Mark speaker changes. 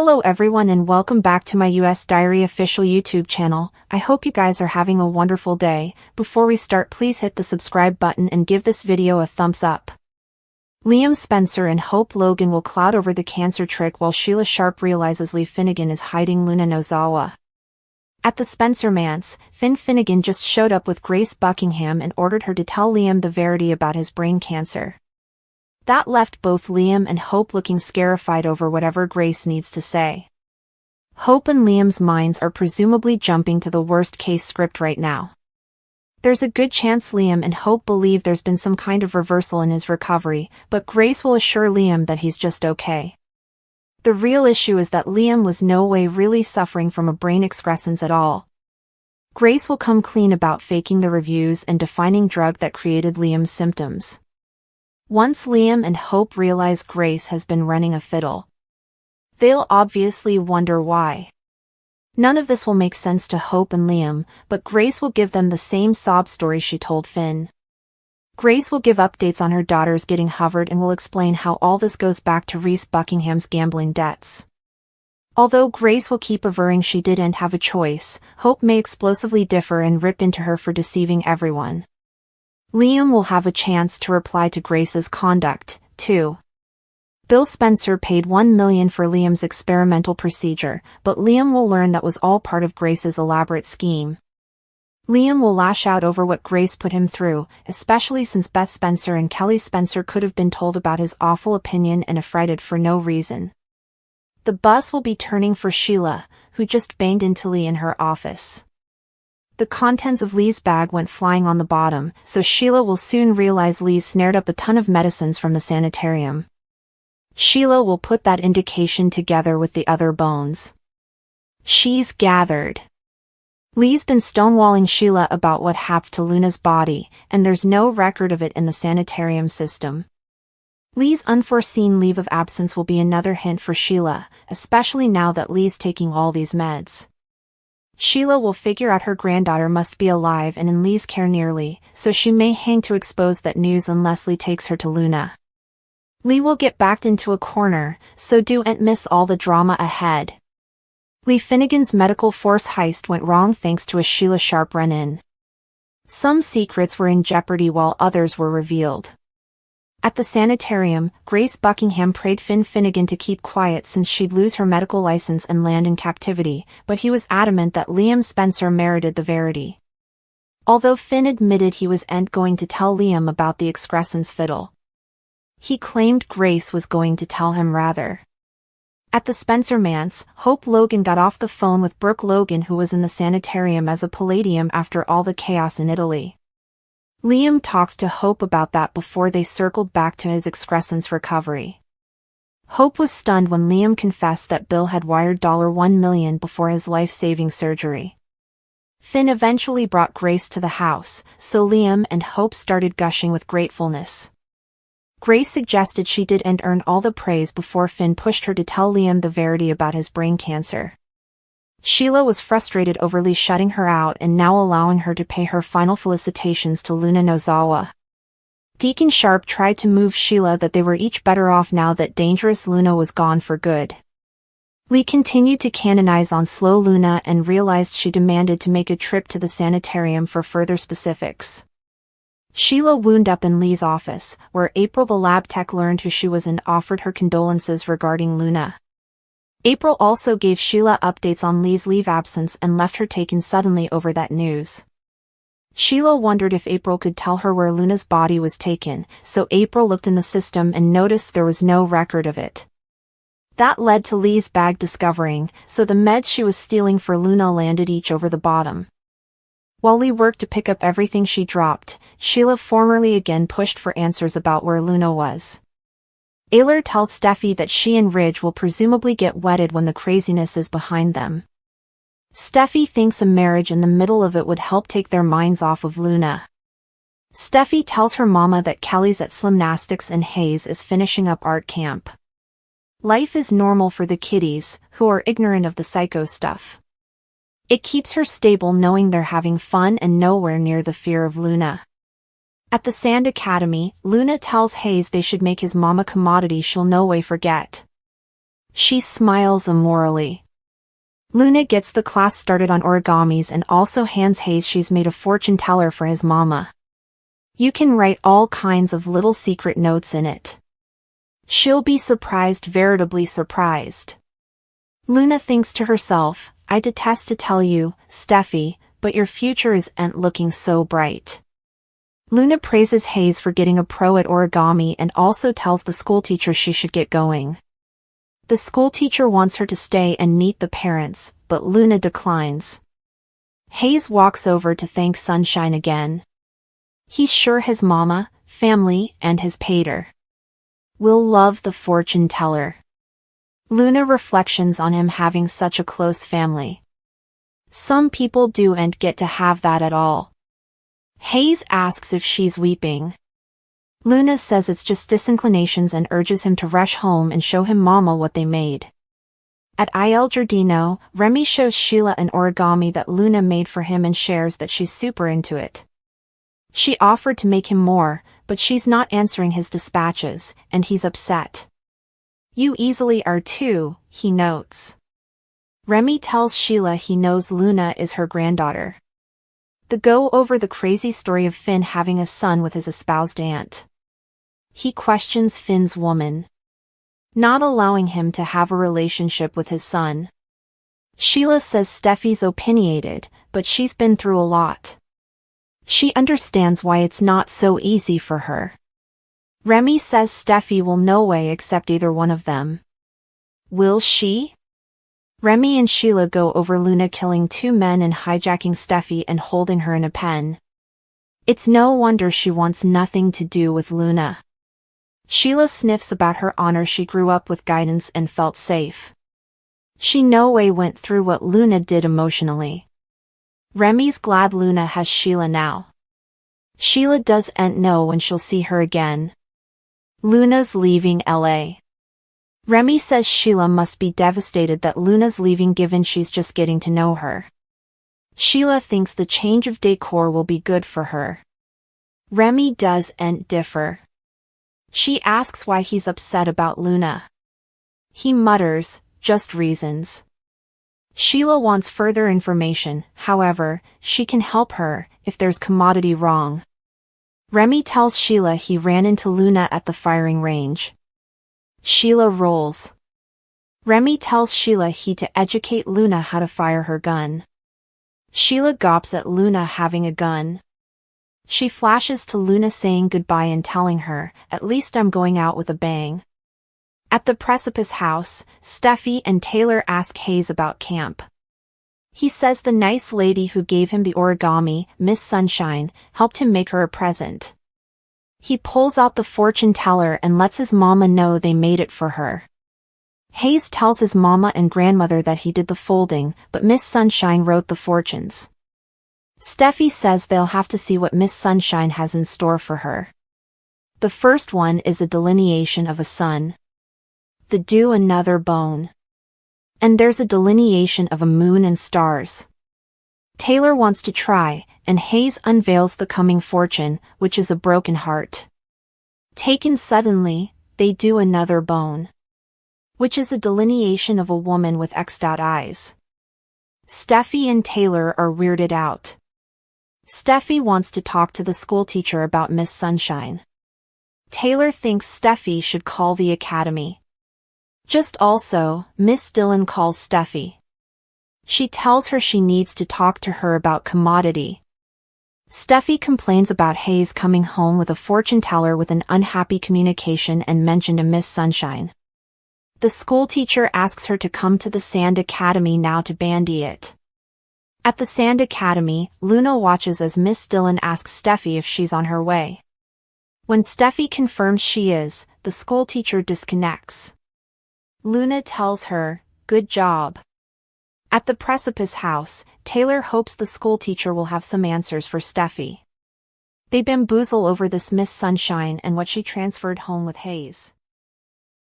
Speaker 1: Hello everyone and welcome back to my US Diary official YouTube channel. I hope you guys are having a wonderful day. Before we start, please hit the subscribe button and give this video a thumbs up. Liam Spencer and Hope Logan will cloud over the cancer trick while Sheila Sharp realizes Lee Finnegan is hiding Luna Nozawa. At the Spencer manse, Finnegan just showed up with Grace Buckingham and ordered her to tell Liam the verity about his brain cancer. That left both Liam and Hope looking scarified over whatever Grace needs to say. Hope and Liam's minds are presumably jumping to the worst-case script right now. There's a good chance Liam and Hope believe there's been some kind of reversal in his recovery, but Grace will assure Liam that he's just okay. The real issue is that Liam was no way really suffering from a brain excrescence at all. Grace will come clean about faking the reviews and defining drug that created Liam's symptoms. Once Liam and Hope realize Grace has been running a fiddle, they'll obviously wonder why. None of this will make sense to Hope and Liam, but Grace will give them the same sob story she told Finn. Grace will give updates on her daughters getting hovered and will explain how all this goes back to Reese Buckingham's gambling debts. Although Grace will keep averring she didn't have a choice, Hope may explosively differ and rip into her for deceiving everyone. Liam will have a chance to reply to Grace's conduct, too. Bill Spencer paid $1 million for Liam's experimental procedure, but Liam will learn that was all part of Grace's elaborate scheme. Liam will lash out over what Grace put him through, especially since Beth Spencer and Kelly Spencer could have been told about his awful opinion and affrighted for no reason. The bus will be turning for Sheila, who just banged into Lee in her office. The contents of Lee's bag went flying on the bottom, so Sheila will soon realize Lee snared up a ton of medicines from the sanitarium. Sheila will put that indication together with the other bones she's gathered. Lee's been stonewalling Sheila about what happened to Luna's body, and there's no record of it in the sanitarium system. Lee's unforeseen leave of absence will be another hint for Sheila, especially now that Lee's taking all these meds. Sheila will figure out her granddaughter must be alive and in Lee's care nearly, so she may hang to expose that news unless Lee takes her to Luna. Lee will get backed into a corner, so don't miss all the drama ahead. Lee Finnegan's medical force heist went wrong thanks to a Sheila Sharp run-in. Some secrets were in jeopardy while others were revealed. At the sanitarium, Grace Buckingham prayed Finnegan to keep quiet since she'd lose her medical license and land in captivity, but he was adamant that Liam Spencer merited the verity. Although Finn admitted he wasn't going to tell Liam about the excrescence fiddle, he claimed Grace was going to tell him rather. At the Spencer manse, Hope Logan got off the phone with Brooke Logan, who was in the sanitarium as a palladium after all the chaos in Italy. Liam talked to Hope about that before they circled back to his excrescence recovery. Hope was stunned when Liam confessed that Bill had wired $1 million before his life-saving surgery. Finn eventually brought Grace to the house, so Liam and Hope started gushing with gratefulness. Grace suggested she didn't earn all the praise before Finn pushed her to tell Liam the verity about his brain cancer. Sheila was frustrated over Lee shutting her out and now allowing her to pay her final felicitations to Luna Nozawa. Deacon Sharp tried to move Sheila that they were each better off now that dangerous Luna was gone for good. Lee continued to canonize on slow Luna and realized she demanded to make a trip to the sanitarium for further specifics. Sheila wound up in Lee's office, where April the lab tech learned who she was and offered her condolences regarding Luna. April also gave Sheila updates on Lee's leave absence and left her taken suddenly over that news. Sheila wondered if April could tell her where Luna's body was taken, so April looked in the system and noticed there was no record of it. That led to Lee's bag discovering, so the meds she was stealing for Luna landed each over the bottom. While Lee worked to pick up everything she dropped, Sheila formally again pushed for answers about where Luna was. Ayler tells Steffi that she and Ridge will presumably get wedded when the craziness is behind them. Steffi thinks a marriage in the middle of it would help take their minds off of Luna. Steffi tells her mama that Kelly's at Slimnastics and Hayes is finishing up art camp. Life is normal for the kiddies, who are ignorant of the psycho stuff. It keeps her stable knowing they're having fun and nowhere near the fear of Luna. At the Sand Academy, Luna tells Hayes they should make his mama commodity she'll no way forget. She smiles immorally. Luna gets the class started on origamis and also hands Hayes she's made a fortune teller for his mama. You can write all kinds of little secret notes in it. She'll be surprised, veritably surprised. Luna thinks to herself, I detest to tell you, Steffi, but your future isn't looking so bright. Luna praises Hayes for getting a pro at origami and also tells the schoolteacher she should get going. The schoolteacher wants her to stay and meet the parents, but Luna declines. Hayes walks over to thank Sunshine again. He's sure his mama, family, and his pater will love the fortune teller. Luna reflections on him having such a close family. Some people don't get to have that at all. Hayes asks if she's weeping. Luna says it's just disinclinations and urges him to rush home and show him mama what they made. At Il Giardino, Remy shows Sheila an origami that Luna made for him and shares that she's super into it. She offered to make him more, but she's not answering his dispatches, and he's upset. You easily are too, he notes. Remy tells Sheila he knows Luna is her granddaughter. They go over the crazy story of Finn having a son with his espoused aunt. He questions Finn's woman not allowing him to have a relationship with his son. Sheila says Steffi's opinionated, but she's been through a lot. She understands why it's not so easy for her. Remy says Steffi will no way accept either one of them. Will she? Remy and Sheila go over Luna killing 2 men and hijacking Steffi and holding her in a pen. It's no wonder she wants nothing to do with Luna. Sheila sniffs about her honor. She grew up with guidance and felt safe. She no way went through what Luna did emotionally. Remy's glad Luna has Sheila now. Sheila doesn't know when she'll see her again. Luna's leaving LA. Remy says Sheila must be devastated that Luna's leaving given she's just getting to know her. Sheila thinks the change of decor will be good for her. Remy doesn't differ. She asks why he's upset about Luna. He mutters, just reasons. Sheila wants further information, however, she can help her if there's commodity wrong. Remy tells Sheila he ran into Luna at the firing range. Sheila rolls. Remy tells Sheila he to educate Luna how to fire her gun. Sheila gawps at Luna having a gun. She flashes to Luna saying goodbye and telling her, at least I'm going out with a bang. At the Precipice house, Steffi and Taylor ask Hayes about camp. He says the nice lady who gave him the origami, Miss Sunshine, helped him make her a present. He pulls out the fortune teller and lets his mama know they made it for her. Hayes tells his mama and grandmother that he did the folding, but Miss Sunshine wrote the fortunes. Steffi says they'll have to see what Miss Sunshine has in store for her. The first one is a delineation of a sun. The do another bone. And there's a delineation of a moon and stars. Taylor wants to try, and Hayes unveils the coming fortune, which is a broken heart. Taken suddenly, they do another bone, which is a delineation of a woman with X'd out eyes. Steffi and Taylor are weirded out. Steffi wants to talk to the schoolteacher about Miss Sunshine. Taylor thinks Steffi should call the academy. Just also, Miss Dillon calls Steffi. She tells her she needs to talk to her about commodity. Steffi complains about Hayes coming home with a fortune teller with an unhappy communication and mentioned a Miss Sunshine. The schoolteacher asks her to come to the Sand Academy now to bandy it. At the Sand Academy, Luna watches as Miss Dillon asks Steffi if she's on her way. When Steffi confirms she is, the schoolteacher disconnects. Luna tells her, "Good job." At the Precipice house, Taylor hopes the schoolteacher will have some answers for Steffi. They bamboozle over this Miss Sunshine and what she transferred home with Hayes.